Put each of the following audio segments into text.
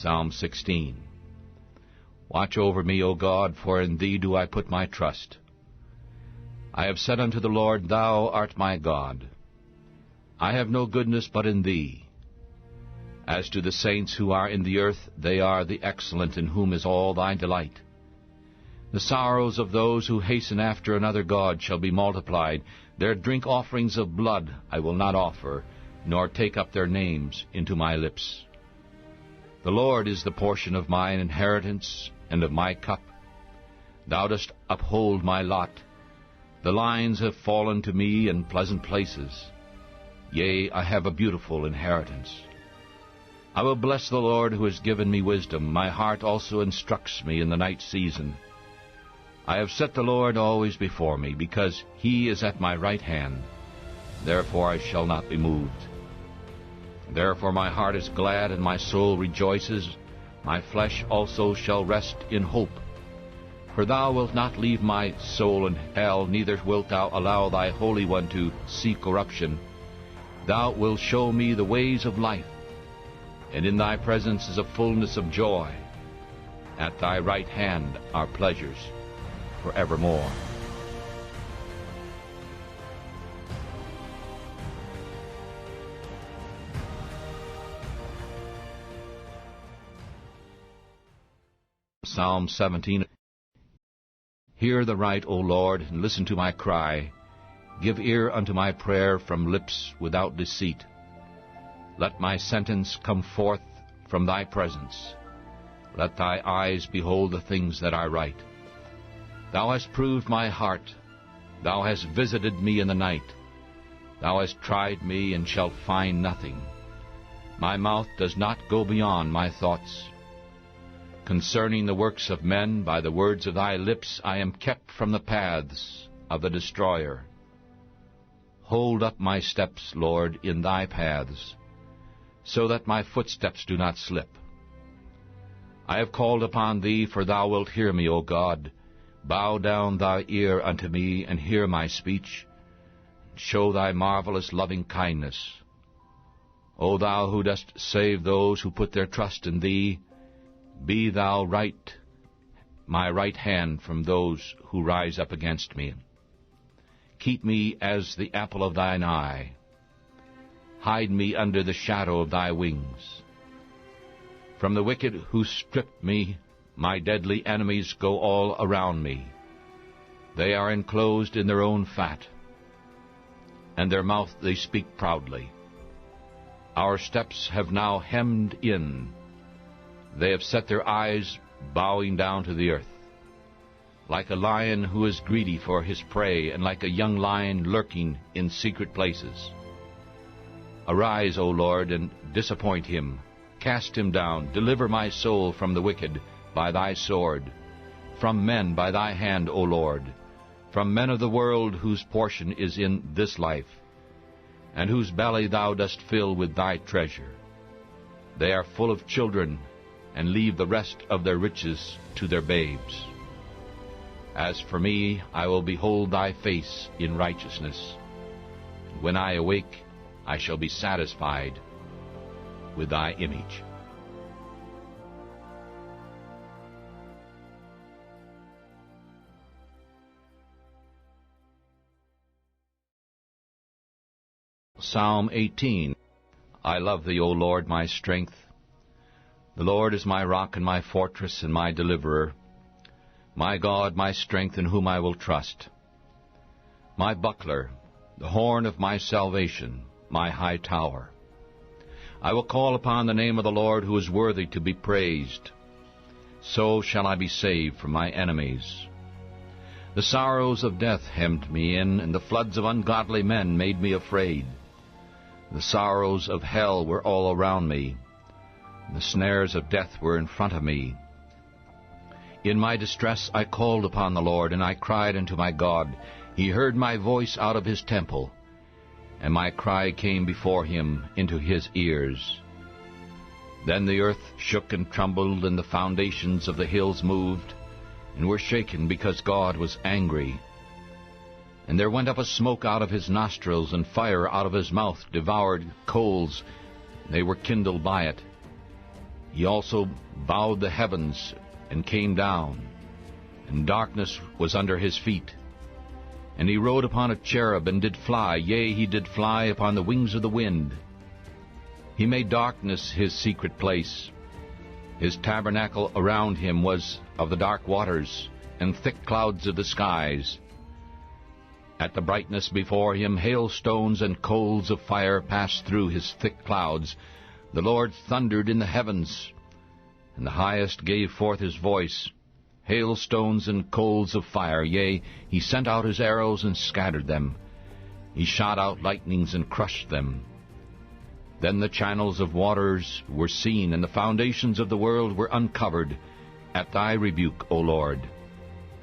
Psalm 16. Watch over me, O God, for in Thee do I put my trust. I have said unto the Lord, Thou art my God. I have no goodness but in Thee. As to the saints who are in the earth, they are the excellent, in whom is all Thy delight. The sorrows of those who hasten after another god shall be multiplied. Their drink offerings of blood I will not offer, nor take up their names into my lips. The Lord is the portion of mine inheritance and of my cup. Thou dost uphold my lot. The lines have fallen to me in pleasant places. Yea, I have a beautiful inheritance. I will bless the Lord who has given me wisdom. My heart also instructs me in the night season. I have set the Lord always before me, because He is at my right hand. Therefore I shall not be moved. Therefore my heart is glad, and my soul rejoices. My flesh also shall rest in hope. For Thou wilt not leave my soul in hell, neither wilt Thou allow Thy Holy One to see corruption. Thou wilt show me the ways of life, and in Thy presence is a fullness of joy. At Thy right hand are pleasures forevermore. Psalm 17. Hear the right, O Lord, and listen to my cry. Give ear unto my prayer from lips without deceit. Let my sentence come forth from Thy presence. Let Thy eyes behold the things that are right. Thou hast proved my heart. Thou hast visited me in the night. Thou hast tried me, and shalt find nothing. My mouth does not go beyond my thoughts. Concerning the works of men, by the words of Thy lips, I am kept from the paths of the destroyer. Hold up my steps, Lord, in Thy paths, so that my footsteps do not slip. I have called upon Thee, for Thou wilt hear me, O God. Bow down Thy ear unto me, and hear my speech. Show Thy marvelous loving kindness. O Thou who dost save those who put their trust in Thee, be Thou right, my right hand from those who rise up against me. Keep me as the apple of Thine eye. Hide me under the shadow of Thy wings. From the wicked who strip me, my deadly enemies go all around me. They are enclosed in their own fat, and their mouth they speak proudly. Our steps have now hemmed in. They have set their eyes bowing down to the earth. Like a lion who is greedy for his prey, and like a young lion lurking in secret places. Arise, O Lord, and disappoint him. Cast him down. Deliver my soul from the wicked by Thy sword, from men by Thy hand, O Lord, from men of the world whose portion is in this life, and whose belly Thou dost fill with Thy treasure. They are full of children, and leave the rest of their riches to their babes. As for me, I will behold Thy face in righteousness. When I awake, I shall be satisfied with Thy image. Psalm 18. I love Thee, O Lord, my strength. The Lord is my rock and my fortress and my deliverer, my God, my strength, in whom I will trust, my buckler, the horn of my salvation, my high tower. I will call upon the name of the Lord, who is worthy to be praised. So shall I be saved from my enemies. The sorrows of death hemmed me in, and the floods of ungodly men made me afraid. The sorrows of hell were all around me. The snares of death were in front of me. In my distress I called upon the Lord, and I cried unto my God. He heard my voice out of His temple, and my cry came before Him into His ears. Then the earth shook and trembled, and the foundations of the hills moved, and were shaken, because God was angry. And there went up a smoke out of His nostrils, and fire out of His mouth devoured coals. They were kindled by it. He also bowed the heavens and came down, and darkness was under his feet. And he rode upon a cherub, and did fly, yea, he did fly upon the wings of the wind. He made darkness his secret place. His tabernacle around him was of the dark waters, and thick clouds of the skies. At the brightness before him, hailstones and coals of fire passed through his thick clouds. The Lord thundered in the heavens, and the highest gave forth his voice. Hailstones and coals of fire, yea, he sent out his arrows and scattered them. He shot out lightnings and crushed them. Then the channels of waters were seen, and the foundations of the world were uncovered, at thy rebuke, O Lord,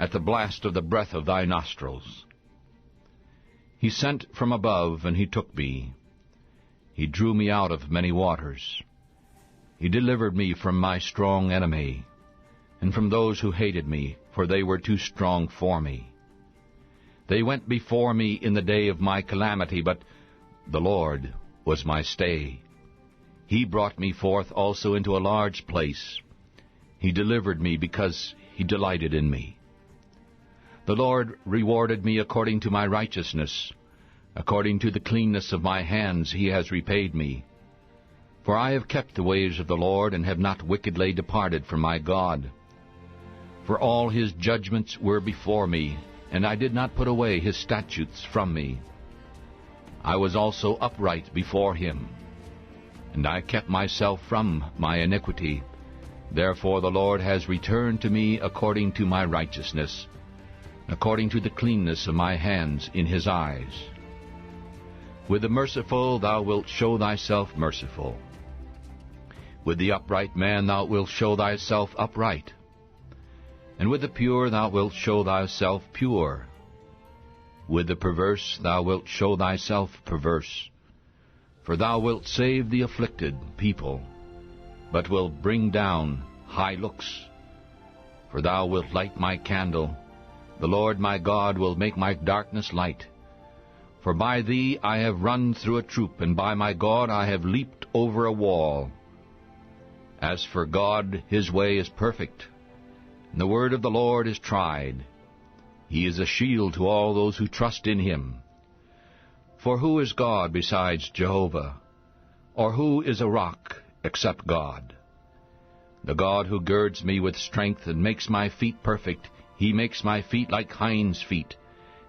at the blast of the breath of thy nostrils. He sent from above, and he took me. He drew me out of many waters. He delivered me from my strong enemy, and from those who hated me, for they were too strong for me. They went before me in the day of my calamity, but the Lord was my stay. He brought me forth also into a large place. He delivered me because he delighted in me. The Lord rewarded me according to my righteousness. According to the cleanness of my hands he has repaid me. For I have kept the ways of the Lord, and have not wickedly departed from my God. For all his judgments were before me, and I did not put away his statutes from me. I was also upright before him, and I kept myself from my iniquity. Therefore the Lord has returned to me according to my righteousness, according to the cleanness of my hands in his eyes. With the merciful thou wilt show thyself merciful. With the upright man thou wilt show thyself upright. And with the pure thou wilt show thyself pure. With the perverse thou wilt show thyself perverse. For thou wilt save the afflicted people, but wilt bring down high looks. For thou wilt light my candle. The Lord my God will make my darkness light. For by thee I have run through a troop, and by my God I have leaped over a wall. As for God, his way is perfect, and the word of the Lord is tried. He is a shield to all those who trust in him. For who is God besides Jehovah? Or who is a rock except God? The God who girds me with strength and makes my feet perfect, he makes my feet like hinds' feet,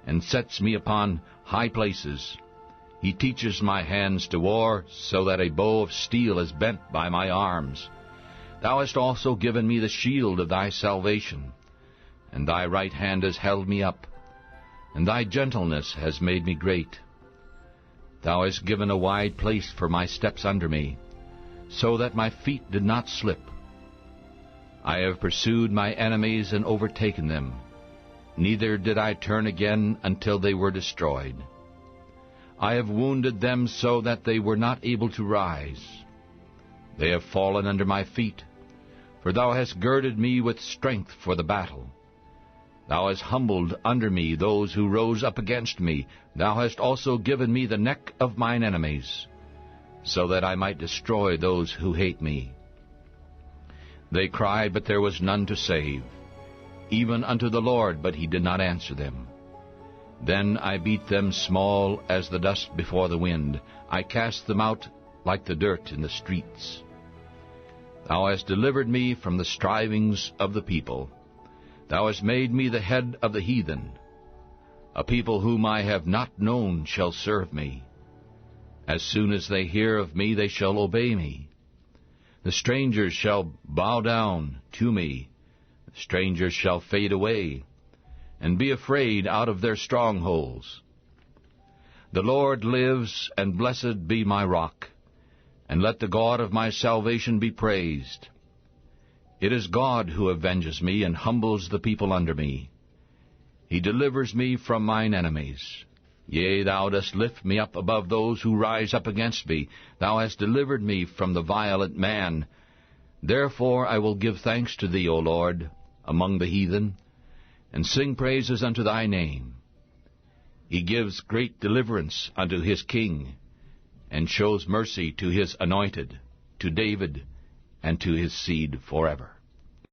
and sets me upon high places. He teaches my hands to war, so that a bow of steel is bent by my arms. Thou hast also given me the shield of thy salvation, and thy right hand has held me up, and thy gentleness has made me great. Thou hast given a wide place for my steps under me, so that my feet did not slip. I have pursued my enemies and overtaken them. Neither did I turn again until they were destroyed. I have wounded them so that they were not able to rise. They have fallen under my feet, for thou hast girded me with strength for the battle. Thou hast humbled under me those who rose up against me. Thou hast also given me the neck of mine enemies, so that I might destroy those who hate me. They cried, but there was none to save, even unto the Lord, but he did not answer them. Then I beat them small as the dust before the wind. I cast them out like the dirt in the streets. Thou hast delivered me from the strivings of the people. Thou hast made me the head of the heathen. A people whom I have not known shall serve me. As soon as they hear of me, they shall obey me. The strangers shall bow down to me. The strangers shall fade away, and be afraid out of their strongholds. The Lord lives, and blessed be my rock, and let the God of my salvation be praised. It is God who avenges me, and humbles the people under me. He delivers me from mine enemies. Yea, thou dost lift me up above those who rise up against me. Thou hast delivered me from the violent man. Therefore I will give thanks to thee, O Lord, among the heathen, and sing praises unto thy name. He gives great deliverance unto his king, and shows mercy to his anointed, to David, and to his seed forever.